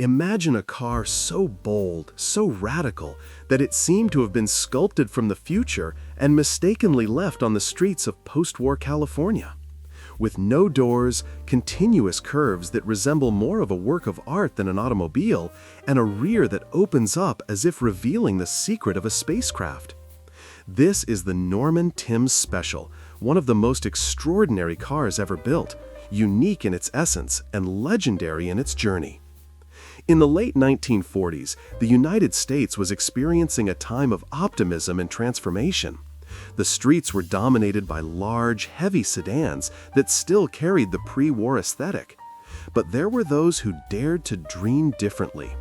Imagine a car so bold, so radical, that it seemed to have been sculpted from the future and mistakenly left on the streets of post-war California. With no doors, continuous curves that resemble more of a work of art than an automobile, and a rear that opens up as if revealing the secret of a spacecraft. This is the Norman Timbs Special, one of the most extraordinary cars ever built, unique in its essence and legendary in its journey. In the late 1940s, the United States was experiencing a time of optimism and transformation. The streets were dominated by large, heavy sedans that still carried the pre-war aesthetic. But there were those who dared to dream differently.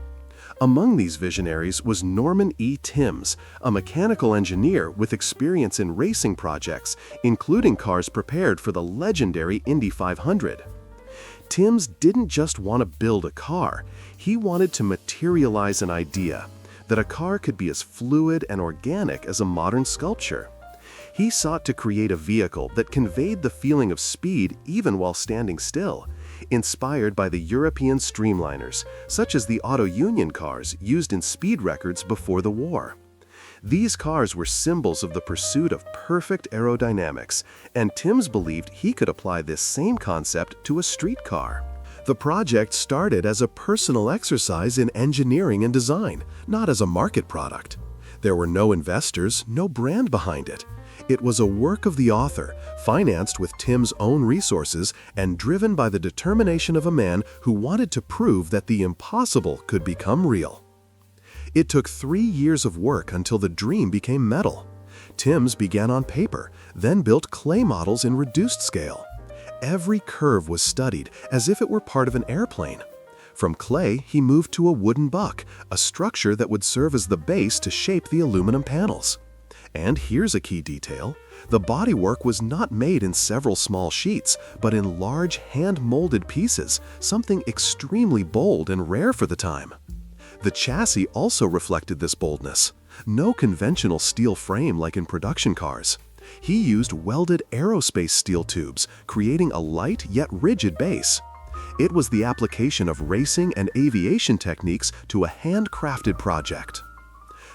Among these visionaries was Norman E. Timbs, a mechanical engineer with experience in racing projects, including cars prepared for the legendary Indy 500. Timbs didn't just want to build a car, he wanted to materialize an idea, that a car could be as fluid and organic as a modern sculpture. He sought to create a vehicle that conveyed the feeling of speed even while standing still, inspired by the European streamliners, such as the Auto Union cars used in speed records before the war. These cars were symbols of the pursuit of perfect aerodynamics, and Timbs believed he could apply this same concept to a street car. The project started as a personal exercise in engineering and design, not as a market product. There were no investors, no brand behind it. It was a work of the author, financed with Timbs' own resources and driven by the determination of a man who wanted to prove that the impossible could become real. It took 3 years of work until the dream became metal. Timbs began on paper, then built clay models in reduced scale. Every curve was studied as if it were part of an airplane. From clay, he moved to a wooden buck, a structure that would serve as the base to shape the aluminum panels. And here's a key detail. The bodywork was not made in several small sheets, but in large hand-molded pieces, something extremely bold and rare for the time. The chassis also reflected this boldness. No conventional steel frame like in production cars. He used welded aerospace steel tubes, creating a light yet rigid base. It was the application of racing and aviation techniques to a handcrafted project.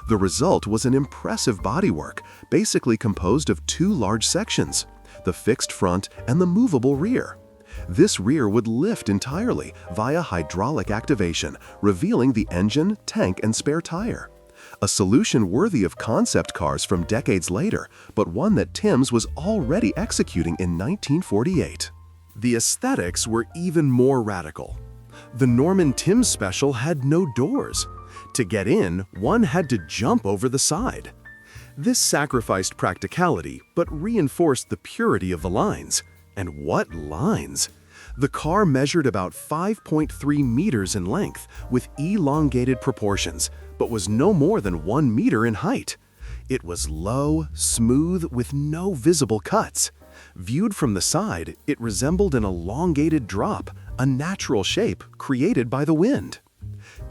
The result was an impressive bodywork, basically composed of 2 large sections, the fixed front and the movable rear. This rear would lift entirely via hydraulic activation, revealing the engine, tank, and spare tire. A solution worthy of concept cars from decades later, but one that Timbs was already executing in 1948. The aesthetics were even more radical. The Norman Timbs Special had no doors. To get in, one had to jump over the side. This sacrificed practicality, but reinforced the purity of the lines. And what lines! The car measured about 5.3 meters in length, with elongated proportions, but was no more than 1 meter in height. It was low, smooth, with no visible cuts. Viewed from the side, it resembled an elongated drop, a natural shape created by the wind.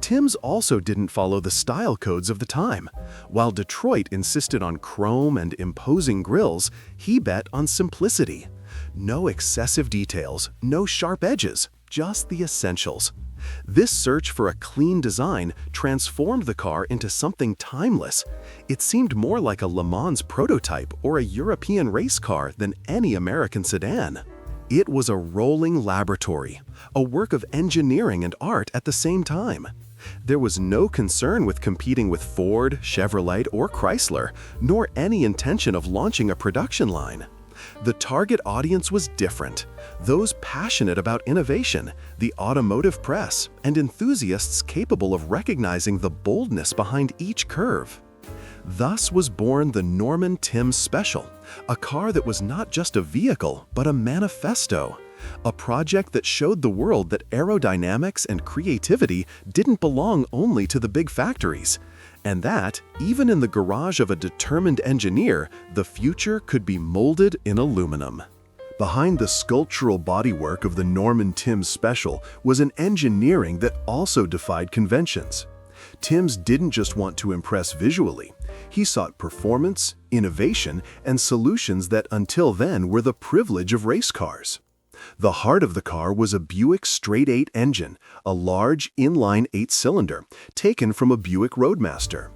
Timbs also didn't follow the style codes of the time. While Detroit insisted on chrome and imposing grills, he bet on simplicity. No excessive details, no sharp edges, just the essentials. This search for a clean design transformed the car into something timeless. It seemed more like a Le Mans prototype or a European race car than any American sedan. It was a rolling laboratory, a work of engineering and art at the same time. There was no concern with competing with Ford, Chevrolet, or Chrysler, nor any intention of launching a production line. The target audience was different, those passionate about innovation, the automotive press, and enthusiasts capable of recognizing the boldness behind each curve. Thus was born the Norman Timbs Special, a car that was not just a vehicle, but a manifesto. A project that showed the world that aerodynamics and creativity didn't belong only to the big factories, and that, even in the garage of a determined engineer, the future could be molded in aluminum. Behind the sculptural bodywork of the Norman Timbs Special was an engineering that also defied conventions. Timbs didn't just want to impress visually. He sought performance, innovation, and solutions that until then were the privilege of race cars. The heart of the car was a Buick straight-eight engine, a large inline 8-cylinder, taken from a Buick Roadmaster.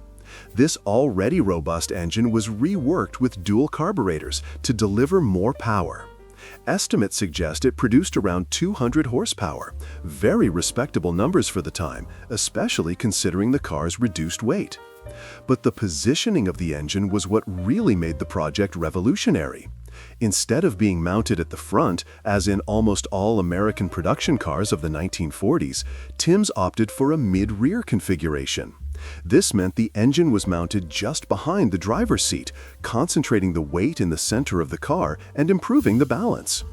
This already robust engine was reworked with dual carburetors to deliver more power. Estimates suggest it produced around 200 horsepower, very respectable numbers for the time, especially considering the car's reduced weight. But the positioning of the engine was what really made the project revolutionary. Instead of being mounted at the front, as in almost all American production cars of the 1940s, Timbs opted for a mid-rear configuration. This meant the engine was mounted just behind the driver's seat, concentrating the weight in the center of the car and improving the balance.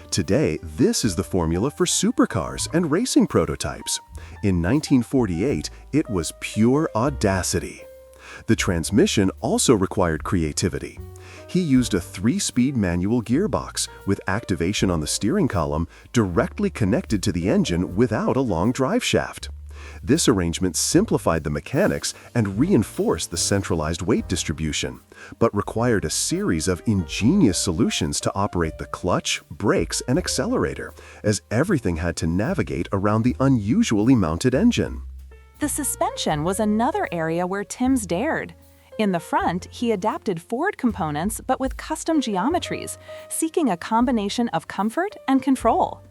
Today, this is the formula for supercars and racing prototypes. In 1948, it was pure audacity. The transmission also required creativity. He used a 3-speed manual gearbox with activation on the steering column directly connected to the engine without a long drive shaft. This arrangement simplified the mechanics and reinforced the centralized weight distribution, but required a series of ingenious solutions to operate the clutch, brakes, and accelerator, as everything had to navigate around the unusually mounted engine. The suspension was another area where Timbs dared. In the front, he adapted Ford components but with custom geometries, seeking a combination of comfort and control.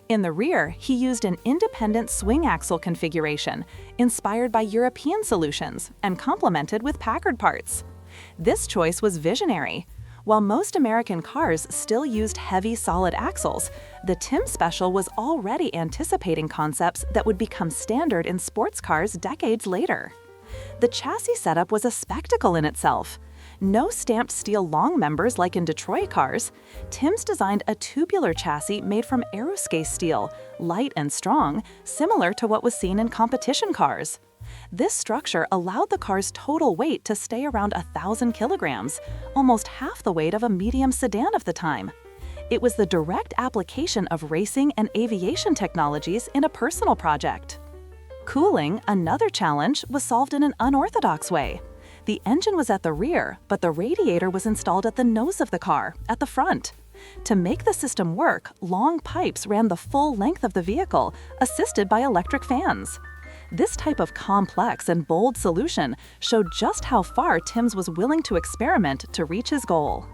In the rear, he used an independent swing axle configuration, inspired by European solutions and complemented with Packard parts. This choice was visionary. While most American cars still used heavy solid axles, the Timbs Special was already anticipating concepts that would become standard in sports cars decades later. The chassis setup was a spectacle in itself. No stamped steel long members like in Detroit cars, Timbs designed a tubular chassis made from aerospace steel, light and strong, similar to what was seen in competition cars. This structure allowed the car's total weight to stay around 1,000 kilograms, almost half the weight of a medium sedan of the time. It was the direct application of racing and aviation technologies in a personal project. Cooling, another challenge, was solved in an unorthodox way. The engine was at the rear, but the radiator was installed at the nose of the car, at the front. To make the system work, long pipes ran the full length of the vehicle, assisted by electric fans. This type of complex and bold solution showed just how far Timbs was willing to experiment to reach his goal.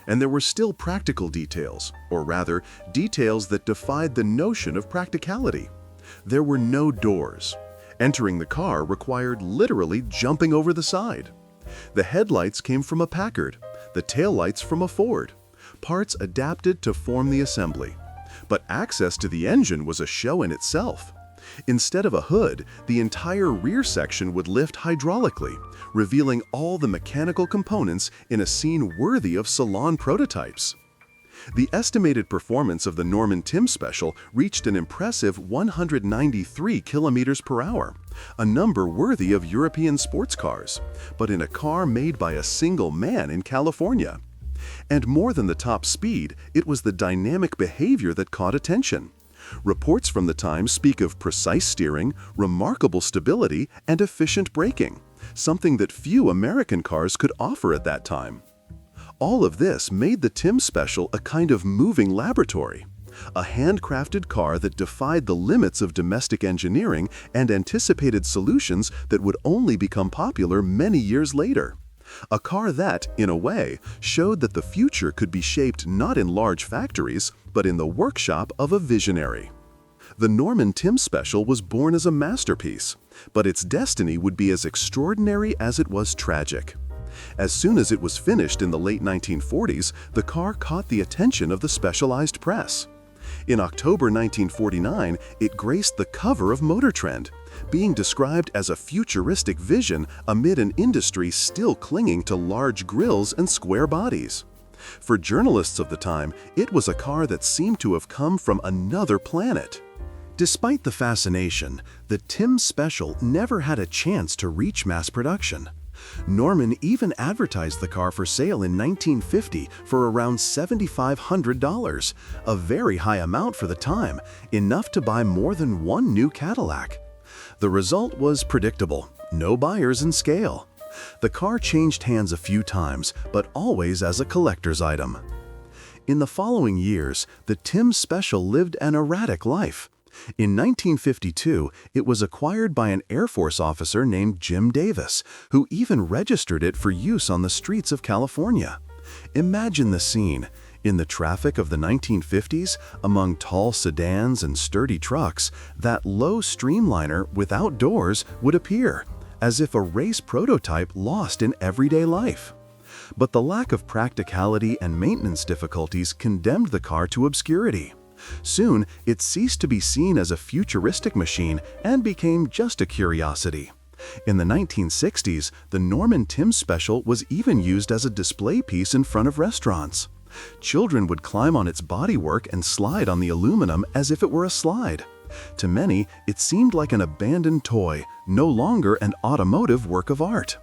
And there were still practical details, or rather, details that defied the notion of practicality. There were no doors. Entering the car required literally jumping over the side. The headlights came from a Packard, the taillights from a Ford, parts adapted to form the assembly. But access to the engine was a show in itself. Instead of a hood, the entire rear section would lift hydraulically, revealing all the mechanical components in a scene worthy of salon prototypes. The estimated performance of the Norman Timbs Special reached an impressive 193 kilometers per hour, a number worthy of European sports cars, but in a car made by a single man in California. And more than the top speed, it was the dynamic behavior that caught attention. Reports from the time speak of precise steering, remarkable stability, and efficient braking, something that few American cars could offer at that time. All of this made the Timbs Special a kind of moving laboratory, a handcrafted car that defied the limits of domestic engineering and anticipated solutions that would only become popular many years later. A car that, in a way, showed that the future could be shaped not in large factories, but in the workshop of a visionary. The Norman Timbs Special was born as a masterpiece, but its destiny would be as extraordinary as it was tragic. As soon as it was finished in the late 1940s, the car caught the attention of the specialized press. In October 1949, it graced the cover of Motor Trend, being described as a futuristic vision amid an industry still clinging to large grills and square bodies. For journalists of the time, it was a car that seemed to have come from another planet. Despite the fascination, the Timbs Special never had a chance to reach mass production. Norman even advertised the car for sale in 1950 for around $7,500, a very high amount for the time, enough to buy more than one new Cadillac. The result was predictable: no buyers in scale. The car changed hands a few times, but always as a collector's item. In the following years, the Timbs Special lived an erratic life. In 1952, it was acquired by an Air Force officer named Jim Davis, who even registered it for use on the streets of California. Imagine the scene. In the traffic of the 1950s, among tall sedans and sturdy trucks, that low Streamliner without doors would appear, as if a race prototype lost in everyday life. But the lack of practicality and maintenance difficulties condemned the car to obscurity. Soon, it ceased to be seen as a futuristic machine and became just a curiosity. In the 1960s, the Norman Timbs Special was even used as a display piece in front of restaurants. Children would climb on its bodywork and slide on the aluminum as if it were a slide. To many, it seemed like an abandoned toy, no longer an automotive work of art.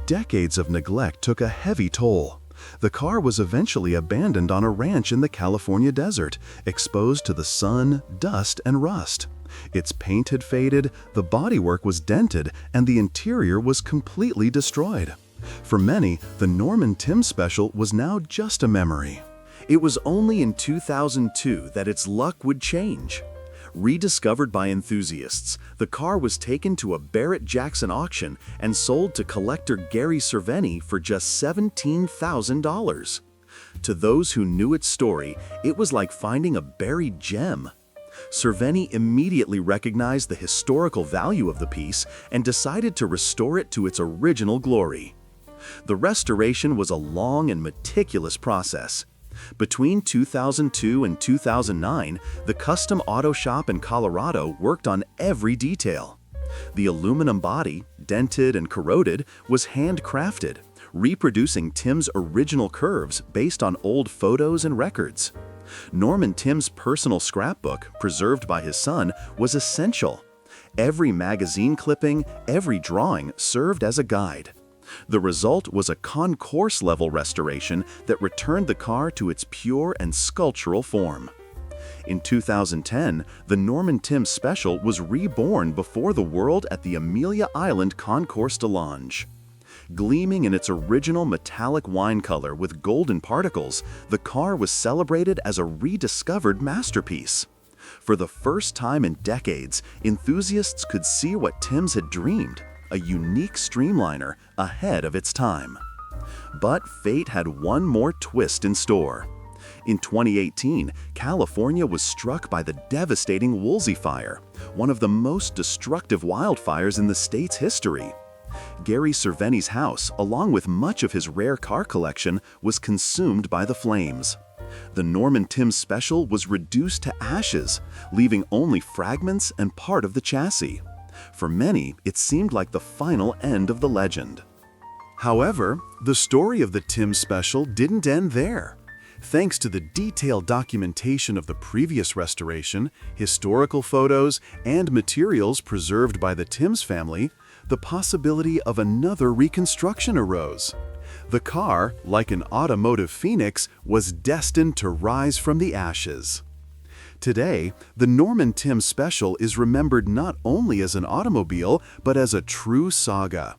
Decades of neglect took a heavy toll. The car was eventually abandoned on a ranch in the California desert, exposed to the sun, dust, and rust. Its paint had faded, the bodywork was dented, and the interior was completely destroyed. For many, the Norman Timbs Special was now just a memory. It was only in 2002 that its luck would change. Rediscovered by enthusiasts, the car was taken to a Barrett-Jackson auction and sold to collector Gary Cerveni for just $17,000. To those who knew its story, it was like finding a buried gem. Cerveni immediately recognized the historical value of the piece and decided to restore it to its original glory. The restoration was a long and meticulous process. Between 2002 and 2009, the custom auto shop in Colorado worked on every detail. The aluminum body, dented and corroded, was handcrafted, reproducing Timbs' original curves based on old photos and records. Norman Timbs' personal scrapbook, preserved by his son, was essential. Every magazine clipping, every drawing served as a guide. The result was a Concours-level restoration that returned the car to its pure and sculptural form. In 2010, the Norman Timbs Special was reborn before the world at the Amelia Island Concours de Lange. Gleaming in its original metallic wine color with golden particles, the car was celebrated as a rediscovered masterpiece. For the first time in decades, enthusiasts could see what Timbs had dreamed: a unique Streamliner ahead of its time. But fate had one more twist in store. In 2018, California was struck by the devastating Wildfire, one of the most destructive wildfires in the state's history. Gary Cerveni's house, along with much of his rare car collection, was consumed by the flames. The Norman Timbs Special was reduced to ashes, leaving only fragments and part of the chassis. For many, it seemed like the final end of the legend. However, the story of the Timbs Special didn't end there. Thanks to the detailed documentation of the previous restoration, historical photos, and materials preserved by the Timbs family, the possibility of another reconstruction arose. The car, like an automotive phoenix, was destined to rise from the ashes. Today, the Norman Timbs Special is remembered not only as an automobile, but as a true saga.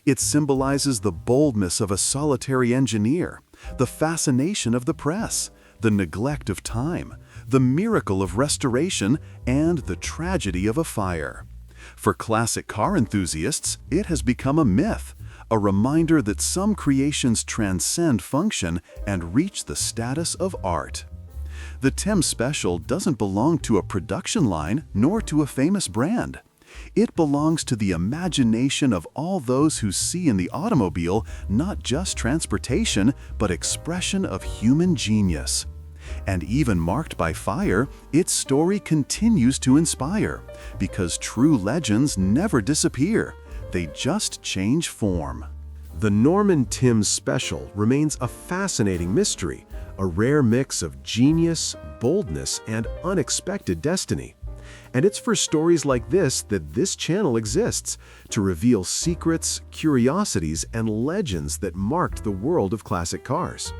It symbolizes the boldness of a solitary engineer, the fascination of the press, the neglect of time, the miracle of restoration, and the tragedy of a fire. For classic car enthusiasts, it has become a myth, a reminder that some creations transcend function and reach the status of art. The Timbs Special doesn't belong to a production line nor to a famous brand. It belongs to the imagination of all those who see in the automobile not just transportation, but expression of human genius. And even marked by fire, its story continues to inspire, because true legends never disappear. They just change form. The Norman Timbs Special remains a fascinating mystery, a rare mix of genius, boldness, and unexpected destiny. And it's for stories like this that this channel exists, to reveal secrets, curiosities, and legends that marked the world of classic cars.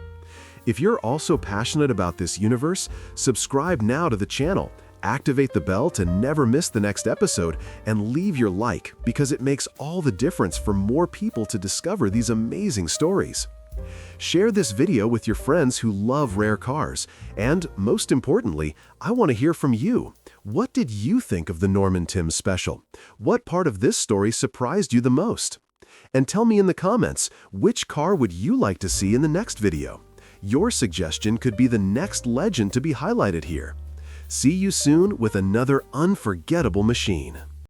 If you're also passionate about this universe, subscribe now to the channel, activate the bell to never miss the next episode, and leave your like, because it makes all the difference for more people to discover these amazing stories. Share this video with your friends who love rare cars, and most importantly, I want to hear from you. What did you think of the Norman Timbs Special? What part of this story surprised you the most? And tell me in the comments, which car would you like to see in the next video? Your suggestion could be the next legend to be highlighted here. See you soon with another unforgettable machine.